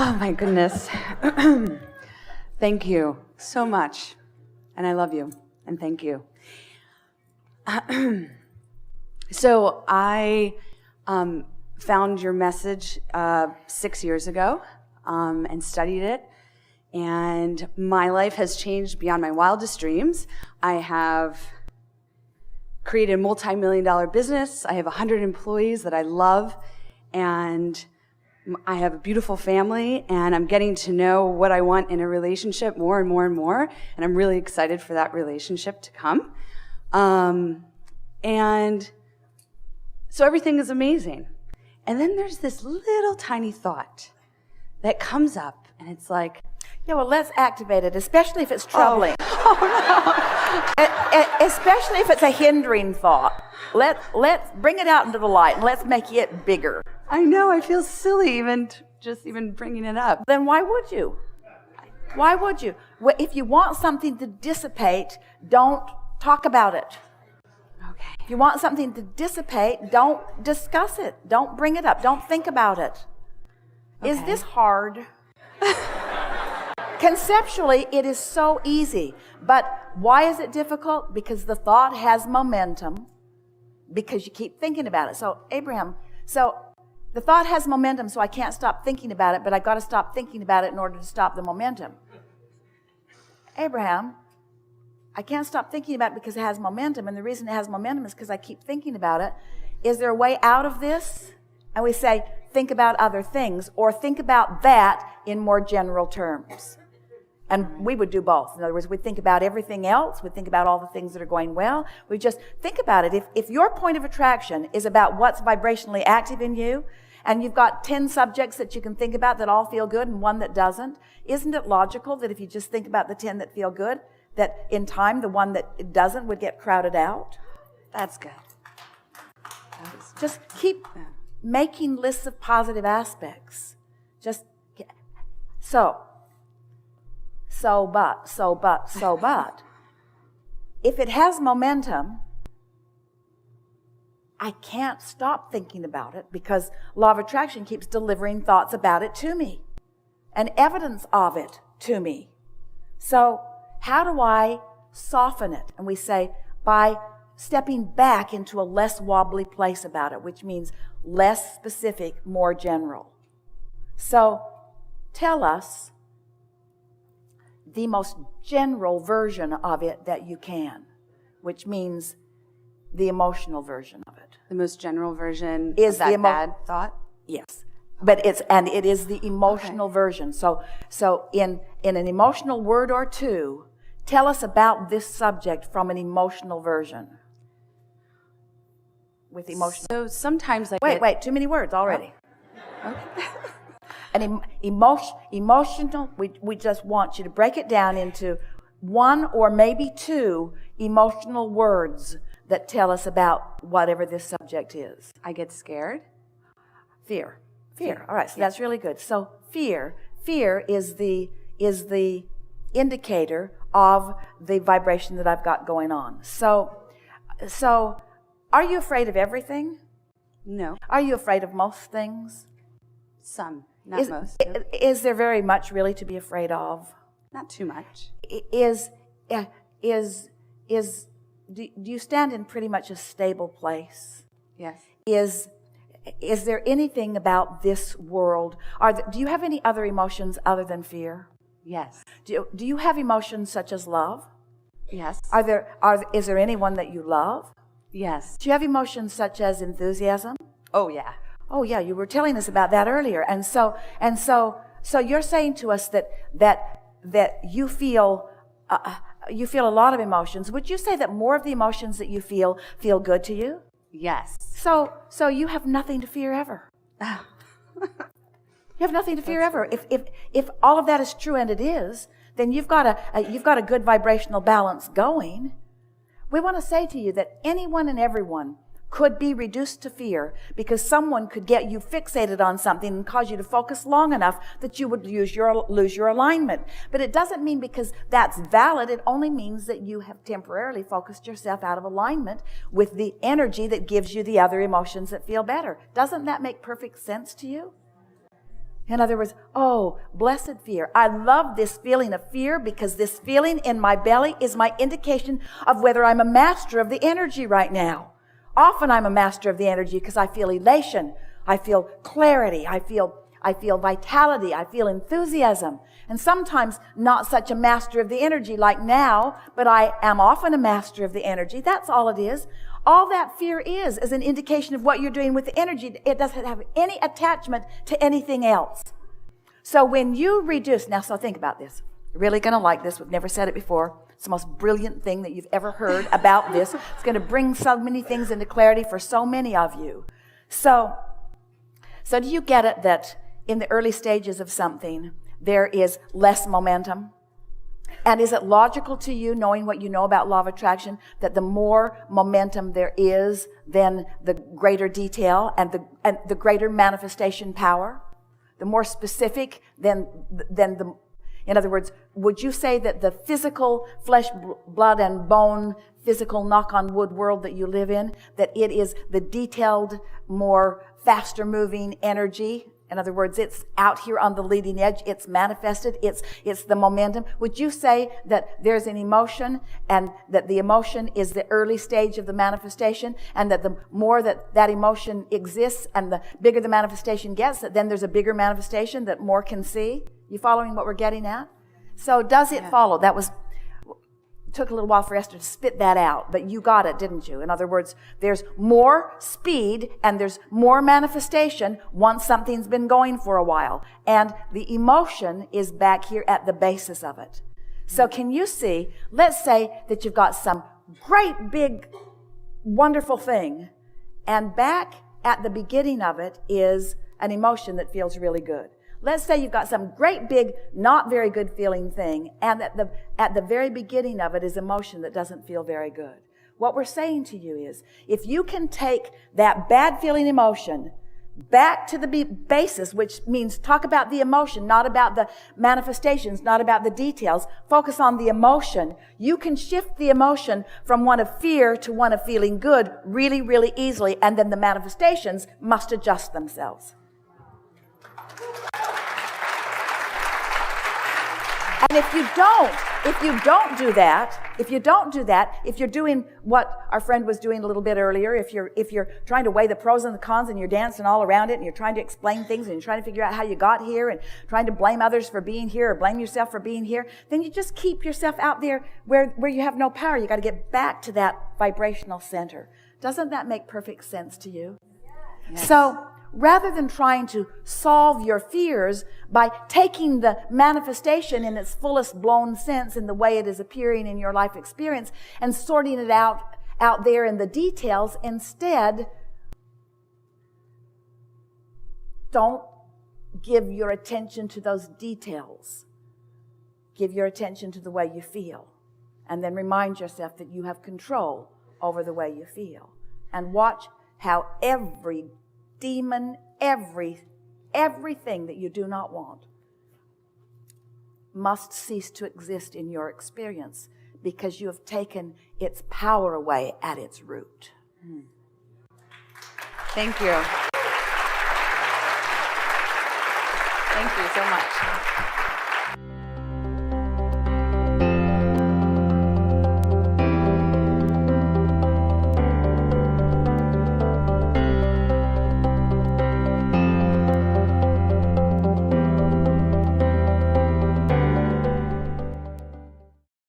Oh my goodness. Thank you so much. And I love you. And thank you. So I found your message 6 years ago and studied it. And my life has changed beyond my wildest dreams. I have created a multi-million-dollar business. I have 100 employees that I love. And I have a beautiful family, and I'm getting to know what I want in a relationship more and more and more, and I'm really excited for that relationship to come. And so everything is amazing. And then there's this little tiny thought that comes up, and it's like, yeah, well, let's activate it, especially if it's troubling. Especially if it's a hindering thought. Let's bring it out into the light, and let's make it bigger. I know, I feel silly even bringing it up. Then why would you? Why would you? If you want something to dissipate, don't talk about it. Okay. If you want something to dissipate, don't discuss it. Don't bring it up. Don't think about it. Okay. Is this hard? Conceptually, it is so easy. But why is it difficult? Because the thought has momentum, because you keep thinking about it. So, Abraham, the thought has momentum, so I can't stop thinking about it, but I got to stop thinking about it in order to stop the momentum. Abraham, I can't stop thinking about it because it has momentum, and the reason it has momentum is because I keep thinking about it. Is there a way out of this? And we say, think about other things, or think about that in more general terms. And we would do both. In other words, we think about everything else. We think about all the things that are going well. We just think about it. If your point of attraction is about what's vibrationally active in you, and you've got 10 subjects that you can think about that all feel good and one that doesn't, isn't it logical that if you just think about the 10 that feel good, that in time the one that doesn't would get crowded out? That's good. Just keep making lists of positive aspects. But. If it has momentum, I can't stop thinking about it because law of attraction keeps delivering thoughts about it to me and evidence of it to me. So how do I soften it? And we say by stepping back into a less wobbly place about it, which means less specific, more general. So tell us the most general version of it that you can, which means the emotional version of it. The most general version is that bad thought? Yes. But it is the emotional version. So in an emotional word or two, tell us about this subject from an emotional version. With emotional. So sometimes Wait, too many words already. Oh. Okay. An emotional, we just want you to break it down into one or maybe two emotional words that tell us about whatever this subject is. I get scared. Fear. All right, so that's really good. So fear is the indicator of the vibration that I've got going on. So are you afraid of everything? No. Are you afraid of most things? Some, not most. Is there very much really to be afraid of? Not too much. Do you stand in pretty much a stable place? Yes. Is there anything about this world? Do you have any other emotions other than fear? Yes. Do you have emotions such as love? Yes. Is there anyone that you love? Yes. Do you have emotions such as enthusiasm? Oh yeah. Oh yeah, you were telling us about that earlier. And so you're saying to us that you feel a lot of emotions. Would you say that more of the emotions that you feel good to you? Yes. So you have nothing to fear ever. You have nothing to fear ever. If all of that is true, and it is, then you've got a good vibrational balance going. We want to say to you that anyone and everyone could be reduced to fear because someone could get you fixated on something and cause you to focus long enough that you would lose your alignment. But it doesn't mean because that's valid. It only means that you have temporarily focused yourself out of alignment with the energy that gives you the other emotions that feel better. Doesn't that make perfect sense to you? In other words, oh, blessed fear. I love this feeling of fear because this feeling in my belly is my indication of whether I'm a master of the energy right now. Often I'm a master of the energy because I feel elation. I feel clarity. I feel vitality. I feel enthusiasm. And sometimes not such a master of the energy like now, but I am often a master of the energy. That's all it is. All that fear is an indication of what you're doing with the energy. It doesn't have any attachment to anything else. So when you reduce, now so think about this. You're really going to like this. We've never said it before. It's the most brilliant thing that you've ever heard about this. It's going to bring so many things into clarity for so many of you. So do you get it that in the early stages of something, there is less momentum? And is it logical to you, knowing what you know about law of attraction, that the more momentum there is, then the greater detail and the greater manifestation power? The more specific, then the... In other words, would you say that the physical flesh, blood, and bone, physical knock-on-wood world that you live in, that it is the detailed, more faster-moving energy? In other words, it's out here on the leading edge. It's manifested. It's the momentum. Would you say that there's an emotion and that the emotion is the early stage of the manifestation, and that the more that emotion exists and the bigger the manifestation gets, that then there's a bigger manifestation that more can see? You following what we're getting at? So does it follow? That took a little while for Esther to spit that out, but you got it, didn't you? In other words, there's more speed and there's more manifestation once something's been going for a while. And the emotion is back here at the basis of it. So can you see, let's say that you've got some great big wonderful thing, and back at the beginning of it is an emotion that feels really good. Let's say you've got some great big, not very good feeling thing, and at the very beginning of it is emotion that doesn't feel very good. What we're saying to you is, if you can take that bad feeling emotion back to the basis, which means talk about the emotion, not about the manifestations, not about the details, focus on the emotion, you can shift the emotion from one of fear to one of feeling good really, really easily, and then the manifestations must adjust themselves. And if you don't do that, if you're doing what our friend was doing a little bit earlier, if you're trying to weigh the pros and the cons and you're dancing all around it and you're trying to explain things and you're trying to figure out how you got here and trying to blame others for being here or blame yourself for being here, then you just keep yourself out there where you have no power. You got to get back to that vibrational center. Doesn't that make perfect sense to you? Yes. So, rather than trying to solve your fears by taking the manifestation in its fullest blown sense in the way it is appearing in your life experience and sorting it out there in the details, instead, don't give your attention to those details. Give your attention to the way you feel. And then remind yourself that you have control over the way you feel. And watch how every demon, everything that you do not want must cease to exist in your experience because you have taken its power away at its root. Thank you. Thank you so much.